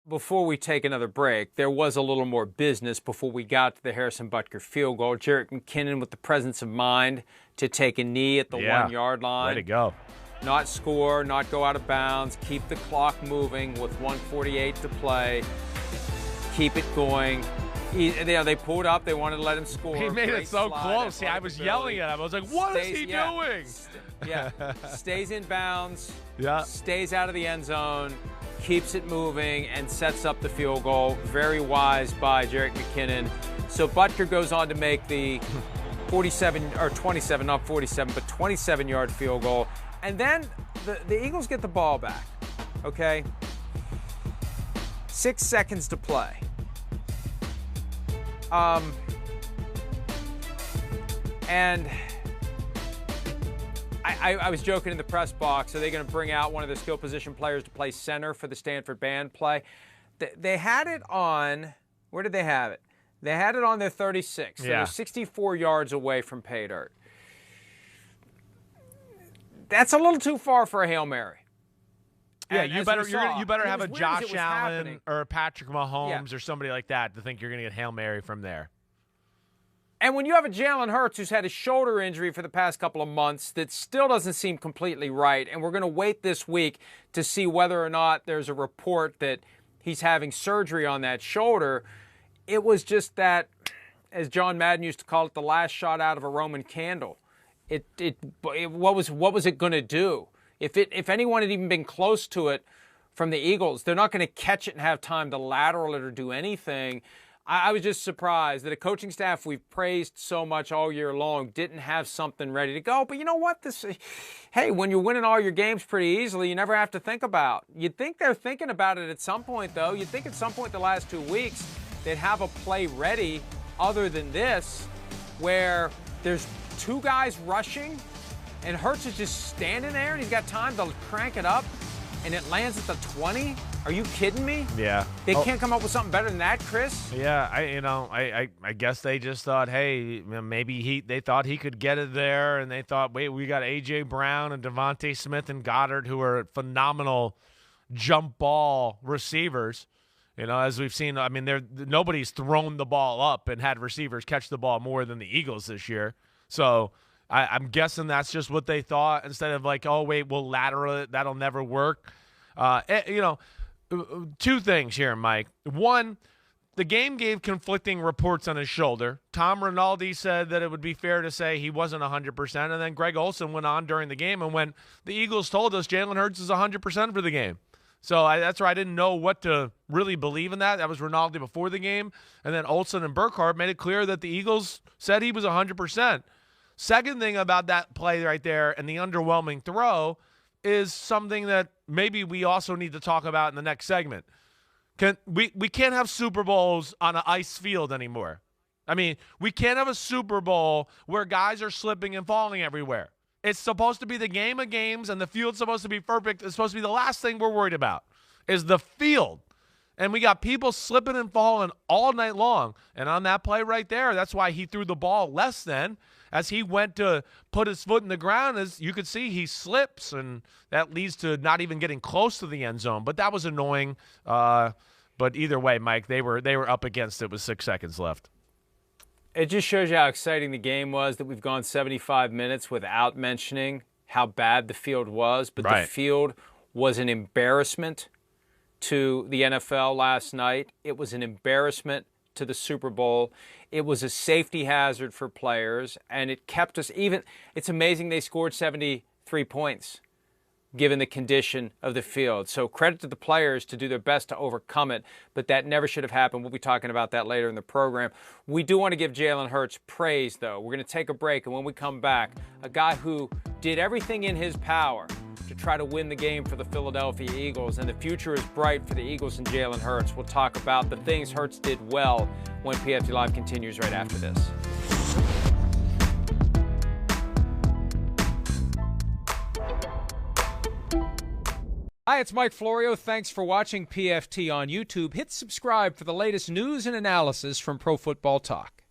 before we take another break, there was a little more business before we got to the Harrison Butker field goal. Jerick McKinnon with the presence of mind to take a knee at the 1 yard line. Way to go. Not score, not go out of bounds, keep the clock moving with 1:48 to play, keep it going. They pulled up, they wanted to let him score. He made it so close. See, I was yelling at him. I was like, what is he doing? Stays in bounds, yeah, stays out of the end zone, keeps it moving, and sets up the field goal. Very wise by Jerick McKinnon. So Butker goes on to make the 27-yard field goal. And then the Eagles get the ball back, okay? 6 seconds to play. And I was joking in the press box, are they going to bring out one of the skill position players to play center for the Stanford band play? They had it on, where did they have it? They had it on their 36. They were 64 yards away from pay dirt. That's a little too far for a Hail Mary. Yeah, and you better have a Josh Allen or a Patrick Mahomes or somebody like that to think you're going to get Hail Mary from there. And when you have a Jalen Hurts who's had a shoulder injury for the past couple of months that still doesn't seem completely right, and we're going to wait this week to see whether or not there's a report that he's having surgery on that shoulder, it was just that, as John Madden used to call it, the last shot out of a Roman candle. What was it going to do? If anyone had even been close to it from the Eagles, they're not going to catch it and have time to lateral it or do anything. I was just surprised that a coaching staff we've praised so much all year long didn't have something ready to go. But you know what? Hey, when you're winning all your games pretty easily, you never have to think about. You'd think they're thinking about it at some point, though. You'd think at some point the last 2 weeks they'd have a play ready other than this, where there's 2 guys rushing and Hurts is just standing there and he's got time to crank it up and it lands at the 20? Are you kidding me? Yeah. They can't come up with something better than that, Chris? Yeah, I guess they just thought, hey, maybe they thought he could get it there, and they thought, wait, we got A.J. Brown and Devontae Smith and Goddard, who are phenomenal jump ball receivers. As we've seen, nobody's thrown the ball up and had receivers catch the ball more than the Eagles this year. So I'm guessing that's just what they thought, instead of like, oh, wait, we'll lateral it. That'll never work. 2 things here, Mike. One, the game gave conflicting reports on his shoulder. Tom Rinaldi said that it would be fair to say he wasn't 100%, and then Greg Olsen went on during the game and when the Eagles told us Jalen Hurts is 100% for the game. So that's where I didn't know what to really believe in that. That was Rinaldi before the game, and then Olsen and Burkhardt made it clear that the Eagles said he was 100%. Second thing about that play right there and the underwhelming throw is something that maybe we also need to talk about in the next segment. We can't have Super Bowls on an ice field anymore. We can't have a Super Bowl where guys are slipping and falling everywhere. It's supposed to be the game of games, and the field's supposed to be perfect. It's supposed to be the last thing we're worried about is the field. And we got people slipping and falling all night long. And on that play right there, that's why he threw the ball less than. As he went to put his foot in the ground, as you could see, he slips, and that leads to not even getting close to the end zone. But that was annoying. But either way, Mike, they were up against it with 6 seconds left. It just shows you how exciting the game was that we've gone 75 minutes without mentioning how bad the field was. But the field was an embarrassment to the NFL last night. It was an embarrassment to the Super Bowl. It was a safety hazard for players, and it kept us even. It's amazing they scored 73 points given the condition of the field. So credit to the players to do their best to overcome it, but that never should have happened. We'll be talking about that later in the program. We do want to give Jalen Hurts praise, though. We're going to take a break, and when we come back, a guy who did everything in his power to try to win the game for the Philadelphia Eagles, and the future is bright for the Eagles and Jalen Hurts. We'll talk about the things Hurts did well when PFT Live continues right after this. Hi, it's Mike Florio. Thanks for watching PFT on YouTube. Hit subscribe for the latest news and analysis from Pro Football Talk.